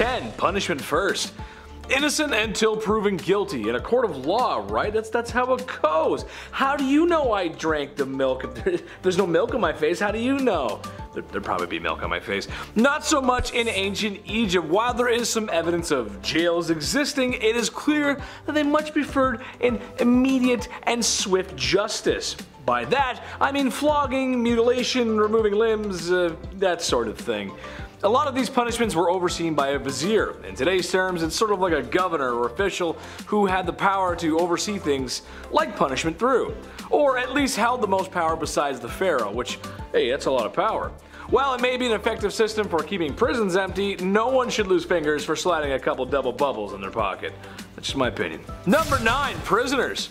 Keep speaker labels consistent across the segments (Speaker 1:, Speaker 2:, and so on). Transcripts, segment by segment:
Speaker 1: 10. Punishment first. Innocent until proven guilty in a court of law, right? That's how it goes. How do you know I drank the milk? If there's no milk on my face, how do you know? There'd probably be milk on my face. Not so much in ancient Egypt. While there is some evidence of jails existing, it is clear that they much preferred an immediate and swift justice. By that, I mean flogging, mutilation, removing limbs, that sort of thing. A lot of these punishments were overseen by a vizier. In today's terms, it's sort of like a governor or official who had the power to oversee things like punishment through. Or at least held the most power besides the pharaoh, which, hey, that's a lot of power. While it may be an effective system for keeping prisons empty, no one should lose fingers for sliding a couple double bubbles in their pocket. That's just my opinion. Number 9. Prisoners.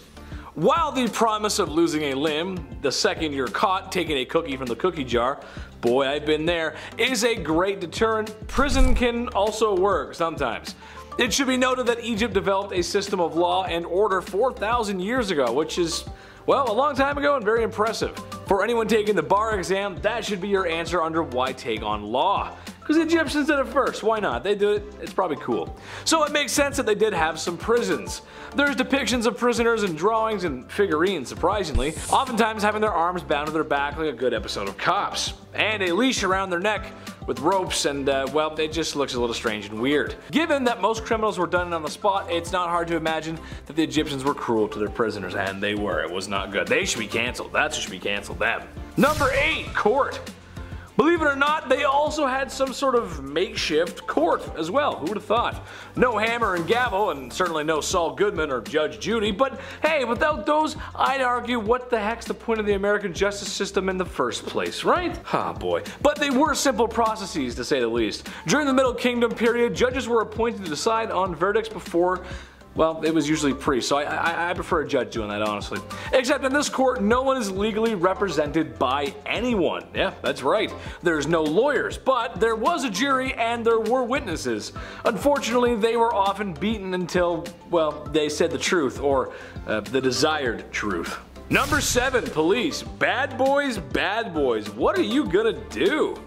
Speaker 1: While the promise of losing a limb, the second you're caught taking a cookie from the cookie jar, boy I've been there, is a great deterrent, prison can also work sometimes. It should be noted that Egypt developed a system of law and order 4,000 years ago, which is, well, a long time ago and very impressive. For anyone taking the bar exam, that should be your answer under why take on law. Because the Egyptians did it first, why not? They did it, it's probably cool. So it makes sense that they did have some prisons. There's depictions of prisoners in drawings and figurines, surprisingly, oftentimes having their arms bound to their back like a good episode of Cops. And a leash around their neck with ropes and, well, it just looks a little strange and weird. Given that most criminals were done on the spot, it's not hard to imagine that the Egyptians were cruel to their prisoners, and they were. It was not good. They should be cancelled. That's what should be cancelled, them. Number 8. Court. Believe it or not, they also had some sort of makeshift court as well. Who would have thought? No hammer and gavel, and certainly no Saul Goodman or Judge Judy, but hey, without those, I'd argue what the heck's the point of the American justice system in the first place, right? Ah, boy. But they were simple processes, to say the least. During the Middle Kingdom period, judges were appointed to decide on verdicts before, well, it was usually priests, so I prefer a judge doing that, honestly. Except in this court, no one is legally represented by anyone. Yeah, that's right. There's no lawyers, but there was a jury and there were witnesses. Unfortunately, they were often beaten until, well, they said the truth, or the desired truth. Number 7. Police. Bad boys, bad boys. What are you gonna do?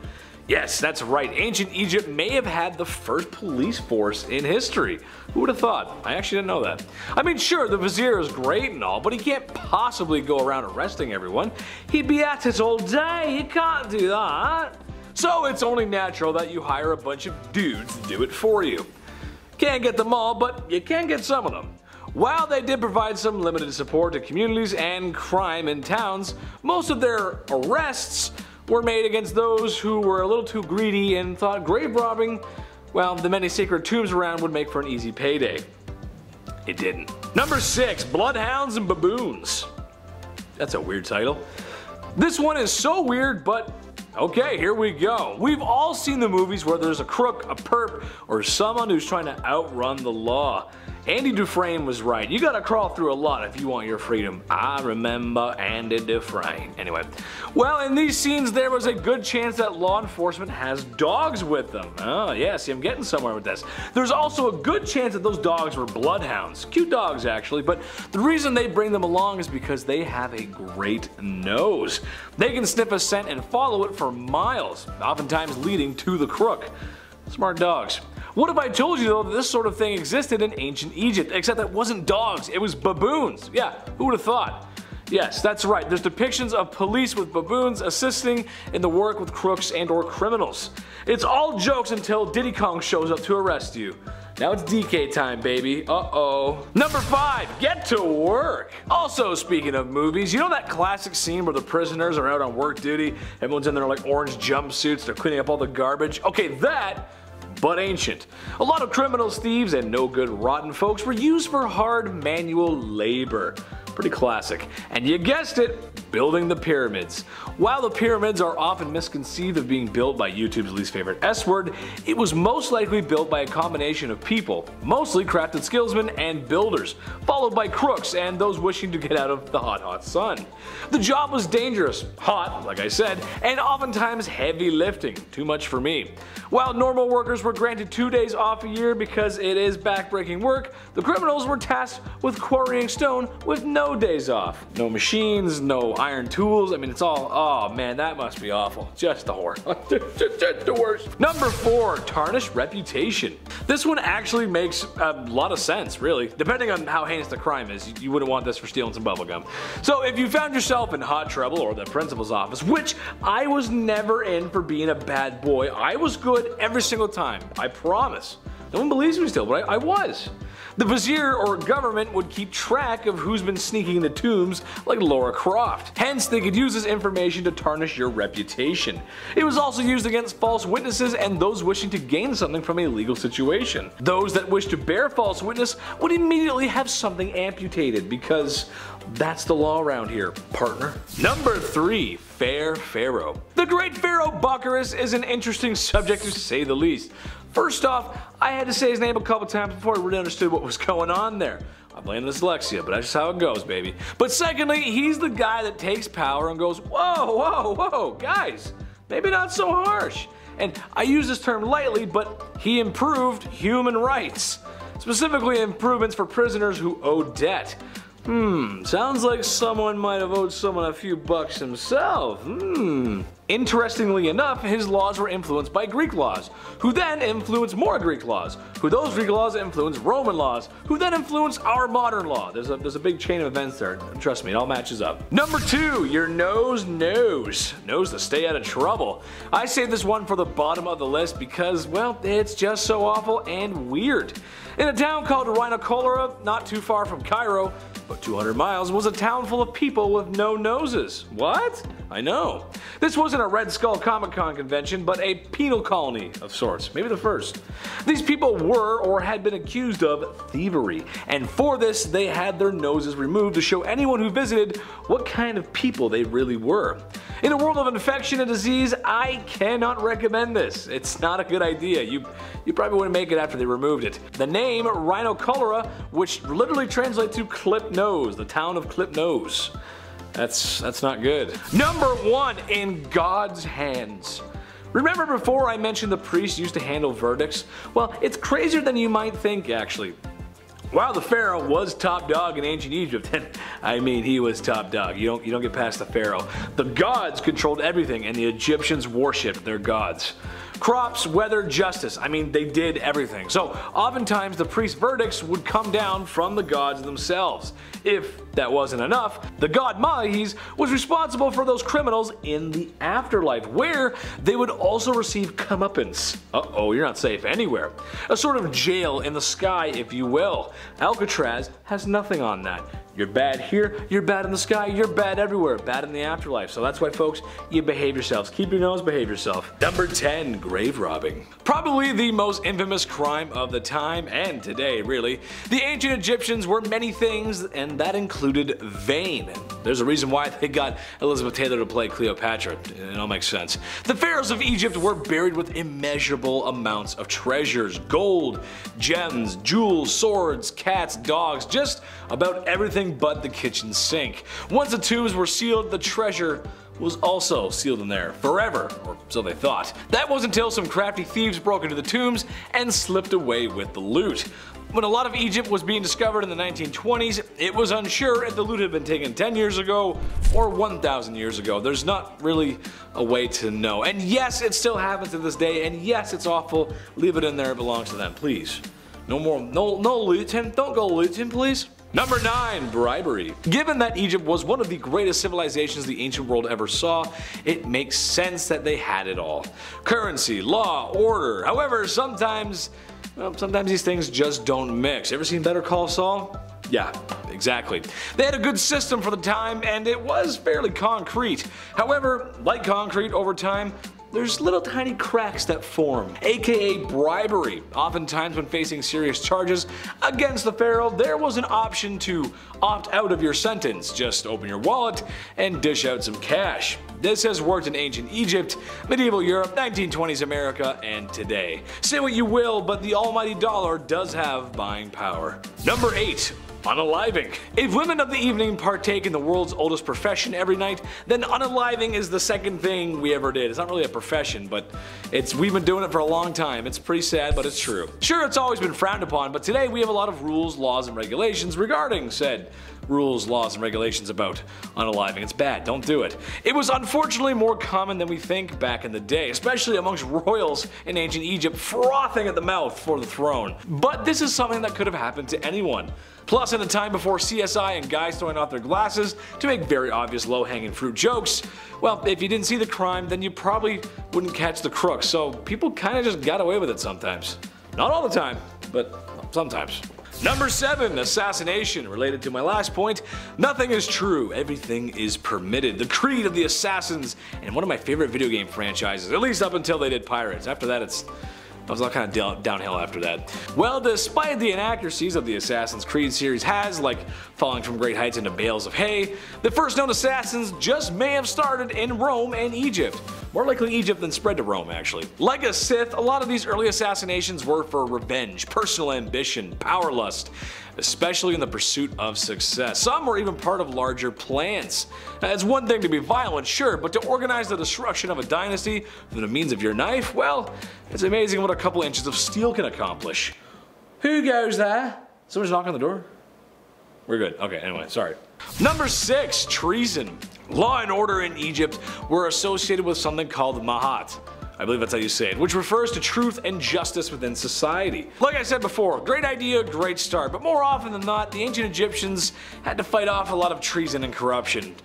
Speaker 1: Yes, that's right. Ancient Egypt may have had the first police force in history. Who would have thought? I actually didn't know that. I mean, sure, the vizier is great and all, but he can't possibly go around arresting everyone. He'd be at it all day. He can't do that. So it's only natural that you hire a bunch of dudes to do it for you. Can't get them all, but you can get some of them. While they did provide some limited support to communities and crime in towns, most of their arrests were made against those who were a little too greedy and thought grave robbing, well, the many sacred tombs around would make for an easy payday. It didn't. Number 6. Bloodhounds and baboons. That's a weird title. This one is so weird, but okay, here we go. We've all seen the movies where there's a crook, a perp, or someone who's trying to outrun the law. Andy Dufresne was right. You gotta crawl through a lot if you want your freedom. I remember Andy Dufresne. Anyway, well, in these scenes there was a good chance that law enforcement has dogs with them. Oh yeah, see, I'm getting somewhere with this. There's also a good chance that those dogs were bloodhounds. Cute dogs actually, but the reason they bring them along is because they have a great nose. They can sniff a scent and follow it for miles, oftentimes leading to the crook. Smart dogs. What if I told you though that this sort of thing existed in ancient Egypt, except that it wasn't dogs, it was baboons? Yeah, who would have thought? Yes, that's right, there's depictions of police with baboons assisting in the work with crooks and or criminals. It's all jokes until Diddy Kong shows up to arrest you. Now it's DK time, baby. Uh-oh. Number 5. Get to work. Also, speaking of movies, you know that classic scene where the prisoners are out on work duty, everyone's in their like orange jumpsuits, they're cleaning up all the garbage? Okay, that, but ancient. A lot of criminals, thieves, and no good rotten folks were used for hard manual labor. Pretty classic. And you guessed it, building the pyramids. While the pyramids are often misconceived of being built by YouTube's least favorite S word, it was most likely built by a combination of people, mostly crafted skillsmen and builders, followed by crooks and those wishing to get out of the hot sun. The job was dangerous, hot, like I said, and oftentimes heavy lifting, too much for me. While normal workers were granted 2 days off a year because it is backbreaking work, the criminals were tasked with quarrying stone with no no days off. No machines, no iron tools. I mean, it's all, oh man, that must be awful. Just the horror. Just the worst. Number 4, tarnished reputation. This one actually makes a lot of sense, really. Depending on how heinous the crime is, you wouldn't want this for stealing some bubblegum. So if you found yourself in hot trouble or the principal's office, which I was never in for being a bad boy, I was good every single time, I promise. No one believes me still, but I was. The vizier or government would keep track of who's been sneaking in the tombs like Laura Croft. Hence, they could use this information to tarnish your reputation. It was also used against false witnesses and those wishing to gain something from a legal situation. Those that wish to bear false witness would immediately have something amputated because that's the law around here, partner. Number 3, fair pharaoh. The great pharaoh Bacchus is an interesting subject to say the least. First off, I had to say his name a couple times before I really understood what was going on there. I blame the dyslexia, but that's just how it goes, baby. But secondly, he's the guy that takes power and goes, whoa, whoa, whoa, guys, maybe not so harsh. And I use this term lightly, but he improved human rights. Specifically improvements for prisoners who owe debt. Sounds like someone might have owed someone a few bucks himself. Interestingly enough, his laws were influenced by Greek laws, who then influenced more Greek laws, who those Greek laws influenced Roman laws, who then influenced our modern law. There's a big chain of events there. Trust me, it all matches up. Number 2, your nose knows. Knows to stay out of trouble. I saved this one for the bottom of the list because, well, it's just so awful and weird. In a town called Rhinocolora, not too far from Cairo, but 200 miles, was a town full of people with no noses. What? I know. This wasn't a Red Skull Comic-Con convention, but a penal colony of sorts, maybe the first. These people were or had been accused of thievery, and for this they had their noses removed to show anyone who visited what kind of people they really were. In a world of infection and disease, I cannot recommend this. It's not a good idea. You probably wouldn't make it after they removed it. The name Rhinocolora, which literally translates to clip nose, the town of clip nose. That's not good. Number 1, in God's hands. Remember before I mentioned the priests used to handle verdicts? Well, it's crazier than you might think, actually. While the pharaoh was top dog in ancient Egypt, and I mean he was top dog, you don't get past the pharaoh. The gods controlled everything and the Egyptians worshipped their gods. Crops, weather, justice, I mean they did everything. So oftentimes the priest's verdicts would come down from the gods themselves. If that wasn't enough, the god Mahis was responsible for those criminals in the afterlife, where they would also receive comeuppance. Uh-oh, you're not safe anywhere. A sort of jail in the sky, if you will. Alcatraz has nothing on that. You're bad here, you're bad in the sky, you're bad everywhere, bad in the afterlife. So that's why, folks, you behave yourselves. Keep your nose, behave yourself. Number 10, grave robbing. Probably the most infamous crime of the time, and today, really. The ancient Egyptians were many things, and that included vain. There's a reason why they got Elizabeth Taylor to play Cleopatra. It all makes sense. The pharaohs of Egypt were buried with immeasurable amounts of treasures, gold, gems, jewels, swords, cats, dogs, just about everything but the kitchen sink. Once the tombs were sealed, the treasure was also sealed in there forever, or so they thought. That wasn't until some crafty thieves broke into the tombs and slipped away with the loot. When a lot of Egypt was being discovered in the 1920s, it was unsure if the loot had been taken 10 years ago or 1,000 years ago. There's not really a way to know. And yes, it still happens to this day, and yes, it's awful. Leave it in there, it belongs to them, please. No more, no looting, don't go looting, please. Number 9, bribery. Given that Egypt was one of the greatest civilizations the ancient world ever saw, it makes sense that they had it all. Currency, law, order. However, sometimes these things just don't mix. Ever seen Better Call Saul? Yeah, exactly. They had a good system for the time and it was fairly concrete. However, like concrete over time, there's little tiny cracks that form, aka bribery. Oftentimes when facing serious charges against the pharaoh, there was an option to opt out of your sentence. Just open your wallet and dish out some cash. This has worked in ancient Egypt, medieval Europe, 1920s America, and today. Say what you will, but the almighty dollar does have buying power. Number 8. Unaliving. If women of the evening partake in the world's oldest profession every night, then unaliving is the second thing we ever did. It's not really a profession, but we've been doing it for a long time. It's pretty sad, but it's true. Sure, it's always been frowned upon, but today we have a lot of rules, laws, and regulations regarding said rules, laws, and regulations about unaliving. It's bad, don't do it. It was unfortunately more common than we think back in the day, especially amongst royals in ancient Egypt frothing at the mouth for the throne. But this is something that could have happened to anyone. Plus, in a time before CSI and guys throwing off their glasses to make very obvious low-hanging fruit jokes, well, if you didn't see the crime, then you probably wouldn't catch the crook, so people kinda just got away with it sometimes. Not all the time, but sometimes. Number 7. Assassination. Related to my last point, nothing is true, everything is permitted. The creed of the Assassins, and one of my favorite video game franchises, at least up until they did Pirates. After that, it was all kind of downhill after that. Well, despite the inaccuracies of the Assassin's Creed series has, like falling from great heights into bales of hay, the first known assassins just may have started in Rome and Egypt. More likely Egypt than spread to Rome, actually. Like a Sith, a lot of these early assassinations were for revenge, personal ambition, power lust, especially in the pursuit of success. Some were even part of larger plans. It's one thing to be violent, sure, but to organize the destruction of a dynasty through the means of your knife, well, it's amazing what a couple inches of steel can accomplish. Who goes there? Someone's knocking on the door? We're good. Okay, anyway, sorry. Number 6. Treason. Law and order in Egypt were associated with something called Mahat. I believe that's how you say it, which refers to truth and justice within society. Like I said before, great idea, great start, but more often than not, the ancient Egyptians had to fight off a lot of treason and corruption.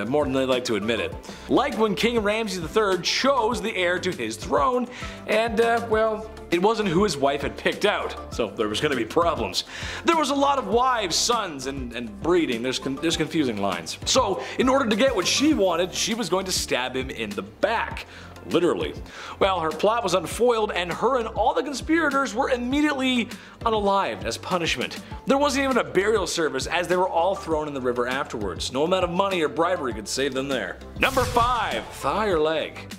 Speaker 1: More than they like to admit it. Like when King Ramses III chose the heir to his throne, and well, it wasn't who his wife had picked out, so there was going to be problems. There was a lot of wives, sons, and breeding. There's confusing lines. So, in order to get what she wanted, she was going to stab him in the back. Literally. Well, her plot was unfoiled and her and all the conspirators were immediately unalived as punishment. There wasn't even a burial service as they were all thrown in the river afterwards. No amount of money or bribery could save them there. Number 5. Thigh or leg.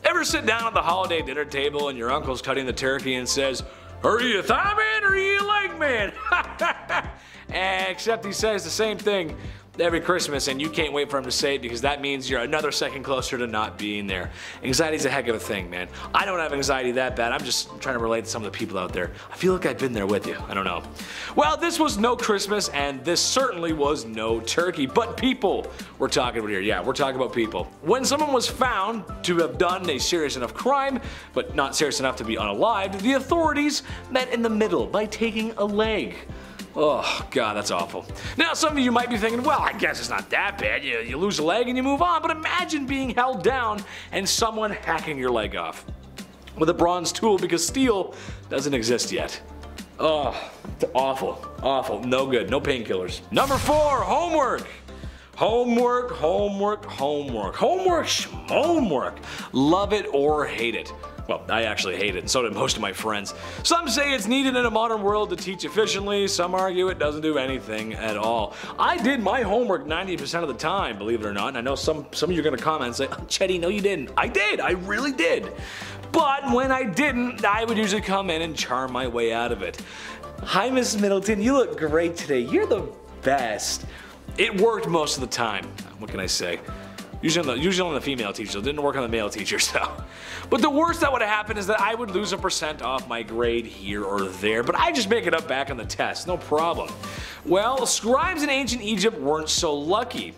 Speaker 1: Ever sit down at the holiday dinner table and your uncle's cutting the turkey and says, "Are you a thigh man or are you a leg man?" Except he says the same thing every Christmas and you can't wait for him to say it because that means you're another second closer to not being there. Anxiety's a heck of a thing, man. I don't have anxiety that bad, I'm just trying to relate to some of the people out there. I feel like I've been there with you, I don't know. Well, this was no Christmas and this certainly was no turkey, but people we're talking about here. Yeah, we're talking about people. When someone was found to have done a serious enough crime, but not serious enough to be unalived, the authorities met in the middle by taking a leg. Oh god, that's awful. Now some of you might be thinking, well, I guess it's not that bad, you lose a leg and you move on, but imagine being held down and someone hacking your leg off with a bronze tool because steel doesn't exist yet. Oh, awful, awful, no good, no painkillers. Number 4, homework. Homework, homework, homework, homework, homework. Love it or hate it. Well, I actually hate it, and so did most of my friends. Some say it's needed in a modern world to teach efficiently, some argue it doesn't do anything at all. I did my homework 90% of the time, believe it or not, and I know some of you are going to comment and say, "Oh, Chetty, no you didn't." I did, I really did. But when I didn't, I would usually come in and charm my way out of it. "Hi, Miss Middleton, you look great today, you're the best." It worked most of the time, what can I say? Usually on the female teachers, it didn't work on the male teachers though. But the worst that would have happened is that I would lose a % off my grade here or there, but I just make it up back on the test, no problem. Well, scribes in ancient Egypt weren't so lucky.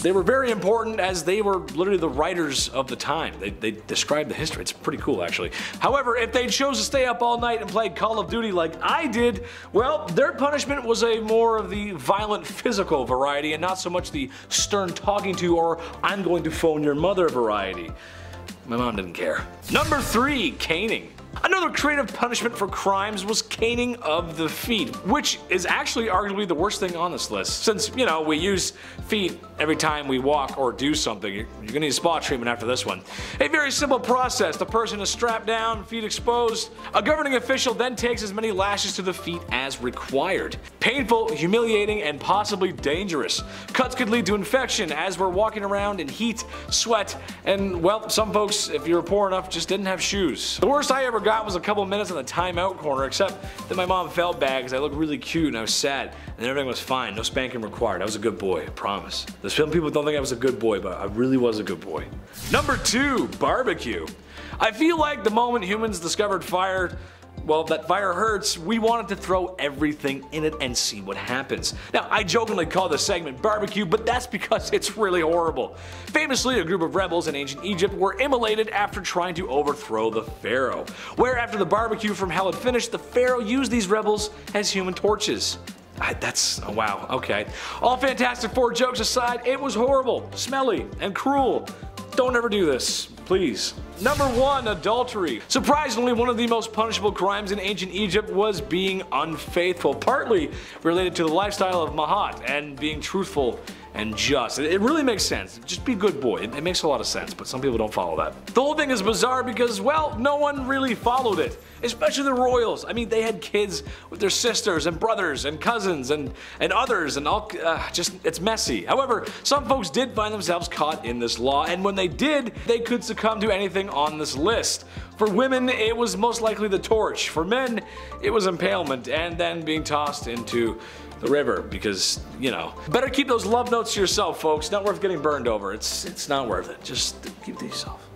Speaker 1: They were very important as they were literally the writers of the time. They described the history. It's pretty cool actually. However, if they chose to stay up all night and play Call of Duty like I did, well, their punishment was a more of the violent physical variety and not so much the stern talking to or "I'm going to phone your mother" variety. My mom didn't care. Number 3, caning. Another creative punishment for crimes was caning of the feet, which is actually arguably the worst thing on this list. Since, you know, we use feet every time we walk or do something, you're gonna need spa treatment after this one. A very simple process. The person is strapped down, feet exposed. A governing official then takes as many lashes to the feet as required. Painful, humiliating, and possibly dangerous. Cuts could lead to infection as we're walking around in heat, sweat, and, well, some folks, if you were poor enough, just didn't have shoes. The worst I ever got was a couple minutes in the timeout corner, except that my mom felt bad because I looked really cute and I was sad, and everything was fine. No spanking required. I was a good boy, I promise. Some people don't think I was a good boy, but I really was a good boy. Number 2, barbecue. I feel like the moment humans discovered fire, well, that fire hurts, we wanted to throw everything in it and see what happens. Now, I jokingly call this segment barbecue, but that's because it's really horrible. Famously, a group of rebels in ancient Egypt were immolated after trying to overthrow the pharaoh, where after the barbecue from hell had finished, the pharaoh used these rebels as human torches. Oh wow, okay. All Fantastic Four jokes aside, it was horrible, smelly, and cruel. Don't ever do this, please. Number 1, adultery. Surprisingly, one of the most punishable crimes in ancient Egypt was being unfaithful, partly related to the lifestyle of Mahat and being truthful and just. It really makes sense. Just be a good boy. It makes a lot of sense, but some people don't follow that. The whole thing is bizarre because, well, no one really followed it. Especially the royals. I mean, they had kids with their sisters and brothers and cousins and others and all, it's messy. However, some folks did find themselves caught in this law, and when they did, they could succumb to anything on this list. For women, it was most likely the torch. For men, it was impalement and then being tossed into the river because, you know. Better keep those love notes to yourself, folks. Not worth getting burned over. It's not worth it. Just keep it to yourself.